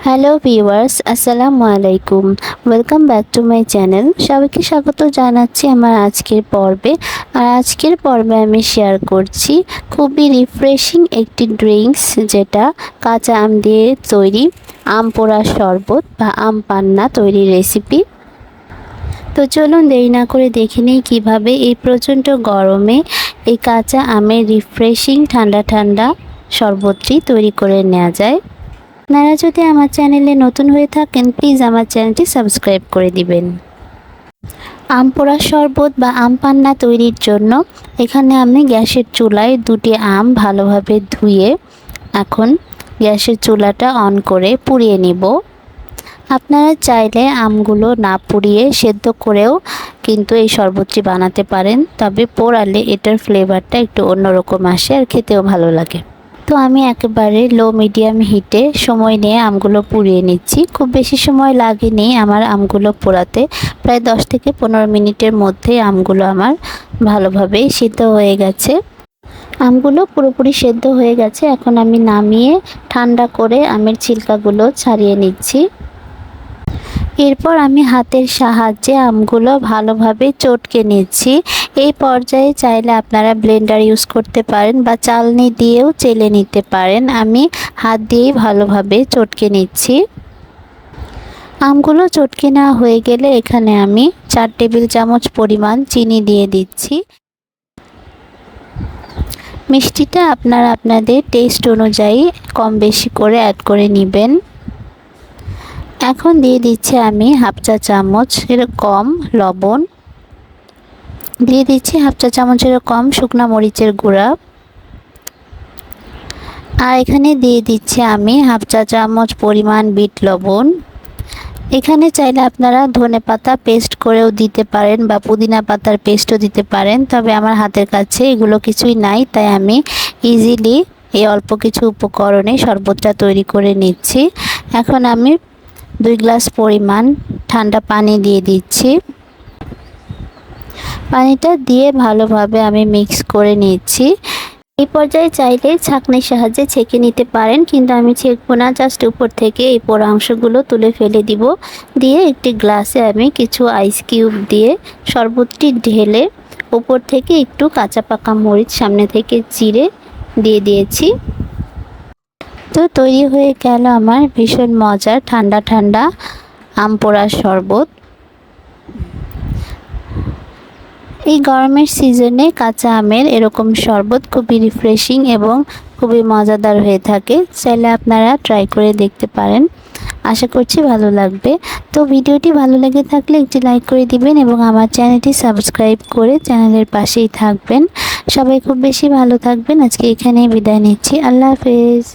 Hello viewers, আসসালামু আলাইকুম। Welcome back to my channel. সবাইকে স্বাগত জানাচ্ছি আমার আজকের পর্বে। আর আজকের পর্বে আমি শেয়ার করছি খুবই রিফ্রেশিং একটি ড্রিঙ্কস, যেটা কাঁচা আম দিয়ে তৈরি আম পোড়া শরবত বা আম পান্না তৈরির রেসিপি। তো চলুন দেরি না করে দেখে নিই কীভাবে এই প্রচণ্ড গরমে এই কাঁচা আমের রিফ্রেশিং ঠান্ডা ঠান্ডা শরবতটি তৈরি করে নেওয়া যায়। আপনারা যদি আমার চ্যানেলে নতুন হয়ে থাকেন, প্লিজ আমার চ্যানেলটি সাবস্ক্রাইব করে দিবেন। আম পোড়া শরবত বা আম পান্না তৈরির জন্য এখানে আমি গ্যাসের চুলায় দুটি আম ভালোভাবে ধুয়ে এখন গ্যাসের চুলাটা অন করে পুড়িয়ে নিব। আপনারা চাইলে আমগুলো না পুড়িয়ে সেদ্ধ করেও কিন্তু এই শরবতটি বানাতে পারেন, তবে পোড়ালে এটার ফ্লেভারটা একটু অন্যরকম আসে আর খেতেও ভালো লাগে। তো আমি একেবারে লো মিডিয়াম হিটে সময় নিয়ে আমগুলো পুড়িয়ে নিচ্ছি। খুব বেশি সময় লাগেনি আমার আমগুলো পোড়াতে, প্রায় 10 থেকে 15 মিনিটের মধ্যে আমগুলো আমার ভালোভাবে সিদ্ধ হয়ে গেছে। আমগুলো পুরোপুরি সেদ্ধ হয়ে গেছে। এখন আমি নামিয়ে ঠান্ডা করে আমের ছিলকাগুলো ছাড়িয়ে নিচ্ছি। এরপর আমি হাতের সাহায্যে আমগুলো ভালোভাবে চটকে নিচ্ছি। এই পর্যায়ে চাইলে আপনারা ব্লেন্ডার ইউজ করতে পারেন বা চালনি দিয়েও চেলে নিতে পারেন। আমি হাত দিয়েই ভালোভাবে চটকে নিচ্ছি। আমগুলো চটকে নেওয়া হয়ে গেলে এখানে আমি 4 টেবিল চামচ পরিমাণ চিনি দিয়ে দিচ্ছি। মিষ্টিটা আপনারা আপনাদের টেস্ট অনুযায়ী কম বেশি করে অ্যাড করে নেবেন। এখন দিয়ে দিচ্ছি আমি হাফ চা চামচের কম লবণ, দিয়ে দিচ্ছি হাফ চা চামচের কম শুকনা মরিচের গুঁড়া, আর এখানে দিয়ে দিচ্ছি আমি হাফ চা চামচ পরিমাণ বিট লবণ। এখানে চাইলে আপনারা ধনেপাতা পেস্ট করেও দিতে পারেন বা পুদিনা পাতার পেস্টও দিতে পারেন, তবে আমার হাতের কাছে এগুলো কিছুই নাই, তাই আমি ইজিলি এই অল্প কিছু উপকরণে শরবতটা তৈরি করে নিচ্ছি। এখন আমি 2 গ্লাস পরিমাণ ঠান্ডা পানি দিয়ে দিচ্ছি। পানিটা দিয়ে ভালোভাবে আমি মিক্স করে নিচ্ছি। এই পর্যায়ে চাইলে ছাঁকনির সাহায্যে ছেঁকে নিতে পারেন, কিন্তু আমি ছেঁকবো না, জাস্ট উপর থেকে এই পোড়া অংশগুলো তুলে ফেলে দিব। দিয়ে একটি গ্লাসে আমি কিছু আইস কিউব দিয়ে শরবতটি ঢেলে উপর থেকে একটু কাঁচা পাকা মরিচ সামনে থেকে চিড়ে দিয়ে দিয়েছি। তো তৈরি হয়ে গেল আমার ভীষণ মজার ঠান্ডা ঠান্ডা আম পোড়া শরবত। এই গরমের সিজনে কাঁচা আমের এরকম শরবত খুবই রিফ্রেশিং এবং খুবই মজাদার হয়ে থাকে। চাইলে আপনারা ট্রাই করে দেখতে পারেন, আশা করছি ভালো লাগবে। তো ভিডিওটি ভালো লেগে থাকলে একটি লাইক করে দিবেন এবং আমার চ্যানেলটি সাবস্ক্রাইব করে চ্যানেলের পাশেই থাকবেন। সবাই খুব বেশি ভালো থাকবেন। আজকে এখানেই বিদায় নিচ্ছি। আল্লাহ হাফেজ।